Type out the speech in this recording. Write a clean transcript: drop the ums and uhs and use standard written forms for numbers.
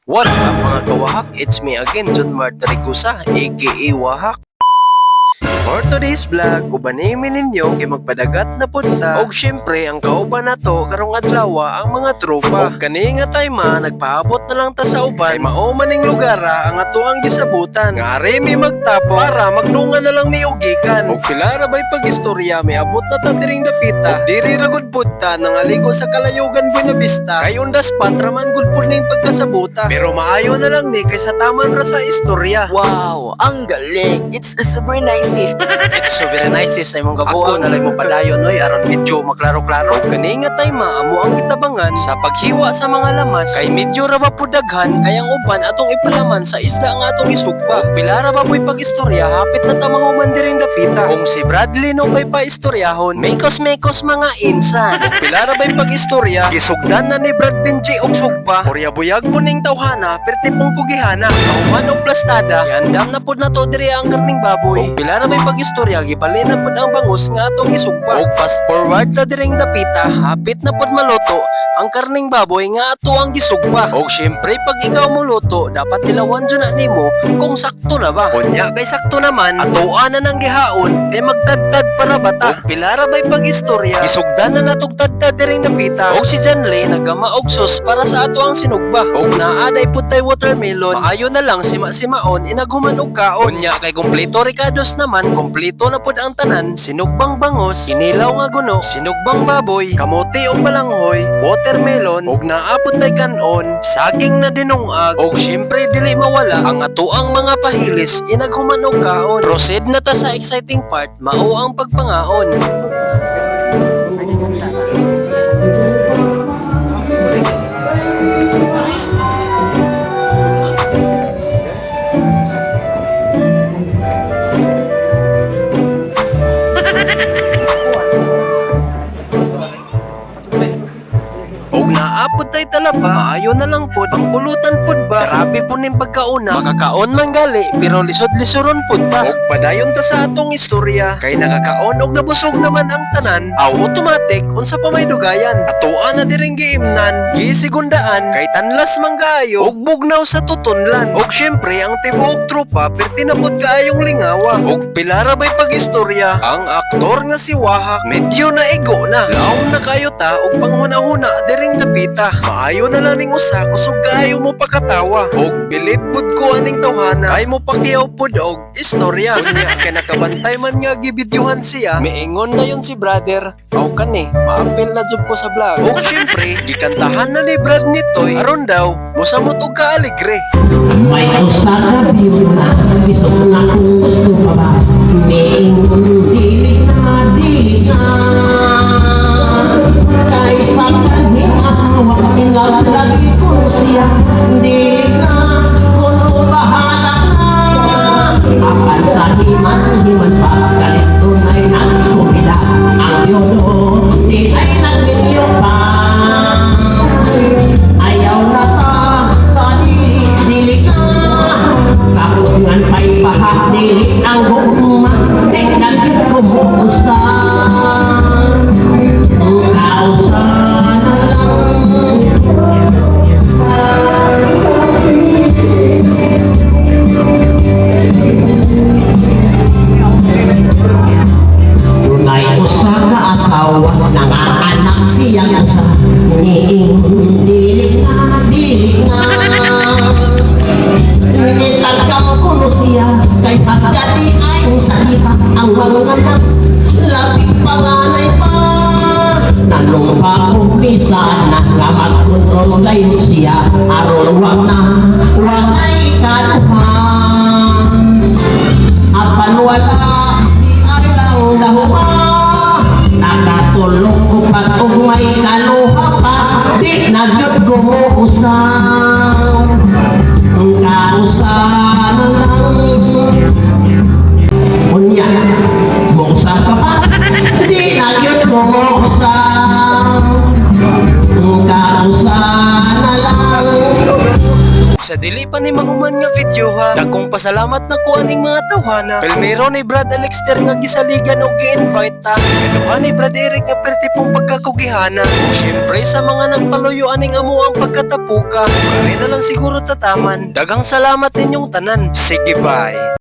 What's up mga kawahak? It's me again, John Martiricusa, aka Wahak. For today's vlog, ubanimin ninyo kay magpadagat na punta. Og syempre, ang kauban na to, karong adlaw ang mga tropa. Og kani nga time nagpaabot na lang ta sa uban. Kay mao maning lugar ang ato ang gisabutan. Nga remi magtapo para magdungan na lang mi ugikan. Og pila ra bay pagistorya, may abot na ta diring dapita. Og diri ra gud punta nangaligo sa Kalayugan Buena Vista. Kay on the spot raman gud pud ning pagkasabuta. Pero maayo na lang ni kaysa taman ra sa istorya. Wow, ang galing! It's super nice. It's so very nice sa imong gabuo na lang mo padayon oy aron medyo maklaro-klaro. Kani nga time amo ang gitabangan sa paghiwa sa mga lamas kay medyo ra ba pud daghan kay ang uban atong ipalaman sa isda nga atong isugba. Ug pila ra ba boy pagistorya hapit na ta mga uman diring dapita. Kung si Bradley no bay paistoryahon, mekos mga insan. Ug pila ra bay pagistorya gisugdan na ni Brad Benji og sugpa. Kuryabuyag po ning tawhana perti pong kugihana. Kauman og plastada, iandam na pud nato diri ang karning baboy. Ug pila ra bay pagistorya gibalin na pud ang bangus nga atong isugba. Og fast forward na diring dapita, hapit na pud maloto ang karning baboy nga ato ang gisugba. Og syempre pag ikaw mo luto, dapat tilawan jud na nimo kung sakto na ba. Kunya kay sakto naman, atoan na nang gihaon kay magtadtad para bata. Og pila ra bay pagistorya, gisugdan na natog tadtad diring dapita. Og si Janley nagama og sus para sa ato ang sinugba. Og naaday pud tay watermelon, maayo na lang sima-simaon inaghuman og kaon. Kunya kay kompleto ricados naman, kompleto na pud ang tanan, sinugbang bangus, inilaw nga guno, sinugbang baboy, kamote o balanghoy, watermelon, ug naapod tay kanon, saging na dinungag, ug syempre dili mawala ang atoang mga pahilis inaghuman og kaon. Proceed na ta sa exciting part, mao ang pagpangaon. Og naapod tay talaba, maayo na lang pod ang pulutan pod ba. Grabe po ning pagkauna, makakaon man gali pero lisod-lisoron pod pa. Og padayon ta sa atong istorya, kay nakakaon og nabusog naman ang tanan. Aw automatic unsa pa may dugayan. Atoan na diring giimnan, gisigundaan kay tanlas manggayo og bugnaw sa tutunlan. Og syempre ang tibuok tropa perti na pod kaayong lingawa. Og pilara bay pagistorya, ang aktor nga si Wahak medyo naigo na. Laom na kayo ta og panghuna-huna diring dapita. Maayo na lang ning usa kusog kaayo mo pakatawa. Og bilib pud ko aning tawhana ay mo pakiyaw pud og istorya. Kunya kay nakabantay man nga gibidyohan siya, miingon na yun si brother. Aw kani, maapil na jud ko sa vlog. Og syempre, gikantahan na ni Brad nitoy aron daw mosamot og kaaligre. May usaha biyon na gusto na kung gusto pa ba niingon dili na kay sa kaning asawa ilalagi ko siya dili na kuno bahala na apan sa himan pa galit tunay nang kumila ang yodo di ay nagminyo pa ayaw na ta sa dili ka kahungan pa'y paha dili ang guma di naging kumuusan kausan na lang tunay usa ka asawa nanganak siyang usa niingon dili na nitagkam ko no siya kay pasgati ay sakita ang mga anak labing panganay pa nanumpa kong misa na nga magkontrol kayo siya aron wag ay kanuhan apan wala di ay lang dahuha nakatulog ko pag may kaluha pa di nagyot gumuusan ang kausan na lang unya buksan ka pa di nagyot gumuusan ang kausan na lang sa dili pa ni mahuman nga video ha. Dagkong pasalamat na ko aning mga tawhana. Pilmero ni Brad Alexter nga gisaligan o gi-invite ta. Kaduha ni Brad Eric nga perti pong pagkakugihana. Siyempre sa mga nagpaluyo aning amo ang pagkatapuka. Kaya na lang siguro tataman. Daghang salamat ninyong tanan. Sige bye.